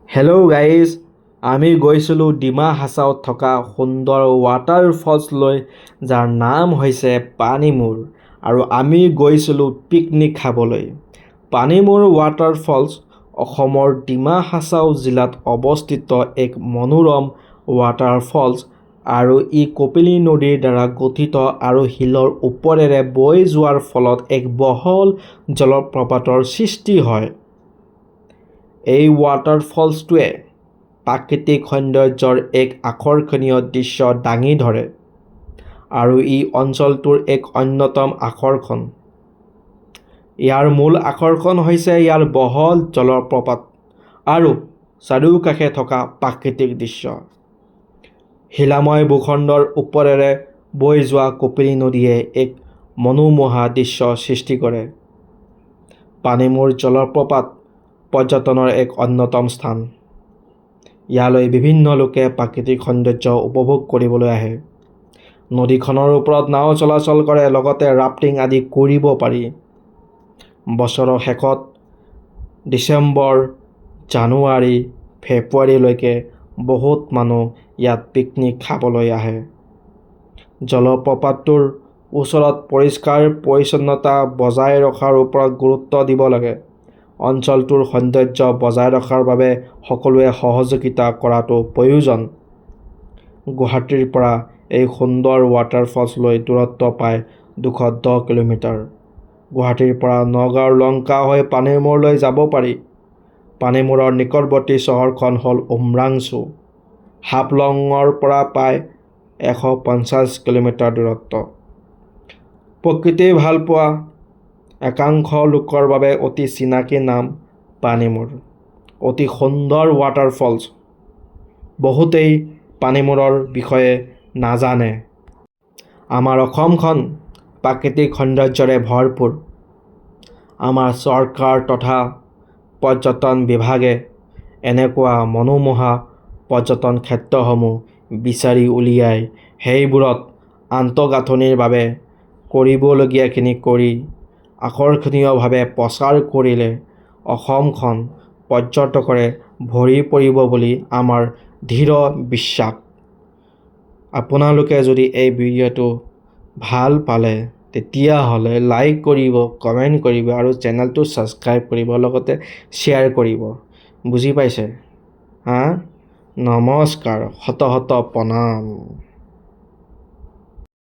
Hello' guys, আমি গৈছিলোঁ ডিমা হাছাওত থকা সুন্দৰ ৱাটাৰফলছলৈ, যাৰ নাম হৈছে পানীমূৰ, আৰু আমি গৈছিলোঁ পিকনিক খাবলৈ। পানীমূৰ ৱাটাৰফলছ অসমৰ ডিমা হাছাও জিলাত অৱস্থিত এক মনোৰম ৱাটাৰফলছ, আৰু ই কপিলী নদীৰ দ্বাৰা গঠিত আৰু শিলৰ ওপৰেৰে বৈ যোৱাৰ ফলত এক বহল জলপ্ৰপাতৰ সৃষ্টি হয়। এই ৱাটাৰফলছটোৱে প্ৰাকৃতিক সৌন্দৰ্যৰ এক আকৰ্ষণীয় দৃশ্য দাঙি ধৰে, আৰু ই অঞ্চলটোৰ এক অন্যতম আকৰ্ষণ। ইয়াৰ মূল আকৰ্ষণ হৈছে ইয়াৰ বহল জলপ্ৰপাত আৰু চাৰিওকাষে থকা প্ৰাকৃতিক দৃশ্য। শিলাময় ভূখণ্ডৰ ওপৰেৰে বৈ যোৱা কপিলী নদীয়ে এক মনোমোহা দৃশ্য সৃষ্টি কৰে। পানীমূৰ জলপ্ৰপাত পৰ্যটনৰ এক অন্যতম স্থান। ইয়ালৈ বিভিন্ন লোকে প্ৰাকৃতিক সৌন্দৰ্য উপভোগ কৰিবলৈ আহে। নদীখনৰ ওপৰত নাও চলাচল কৰে, লগতে ৰাফ্টিং আদি কৰিব পাৰি। বছৰৰ শেষত ডিচেম্বৰ, জানুৱাৰী, ফেব্ৰুৱাৰীলৈকে বহুত মানুহ ইয়াত পিকনিক খাবলৈ আহে। জলপ্ৰপাতটোৰ ওচৰত পৰিষ্কাৰ পৰিচ্ছন্নতা বজাই ৰখাৰ ওপৰত গুৰুত্ব দিব লাগে। অঞ্চলটোৰ সৌন্দৰ্য বজাই ৰখাৰ বাবে সকলোৱে সহযোগিতা কৰাটো প্ৰয়োজন। গুৱাহাটীৰ পৰা এই সুন্দৰ ৱাটাৰফলছলৈ দূৰত্ব প্ৰায় 210 কিলোমিটাৰ। গুৱাহাটীৰ পৰা নগাঁৱৰ লংকা হৈ পানীমূৰলৈ যাব পাৰি। পানীমূৰৰ নিকটৱৰ্তী চহৰখন হ'ল উমৰাংচু। হাফলঙৰ পৰা প্ৰায় 150 কিলোমিটাৰ দূৰত্ব। প্ৰকৃতি ভালপোৱা একাংশ লোকৰ বাবে অতি চিনাকি নাম পানীমূৰ। অতি সুন্দৰ ৱাটাৰফলছ। বহুতেই পানীমূৰৰ বিষয়ে নাজানে। আমাৰ অসমখন প্ৰাকৃতিক সৌন্দৰ্যৰে ভৰপূৰ। আমাৰ চৰকাৰ তথা পৰ্যটন বিভাগে এনেকুৱা মনোমোহা পৰ্যটন ক্ষেত্ৰসমূহ বিচাৰি উলিয়াই সেইবোৰত আন্তঃগাঁথনিৰ বাবে কৰিবলগীয়াখিনি কৰি আকৰ্ষণীয়ভাৱে প্ৰচাৰ কৰিলে অসমখন পৰ্যটকৰে ভৰি পৰিব বুলি আমাৰ দৃঢ় বিশ্বাস। আপোনালোকে যদি এই ভিডিঅ'টো ভাল পালে তেতিয়াহ'লে লাইক কৰিব, কমেণ্ট কৰিব আৰু চেনেলটো ছাবস্ক্ৰাইব কৰিব, লগতে শ্বেয়াৰ কৰিব। বুজি পাইছে? নমস্কাৰ, শত শত প্ৰণাম।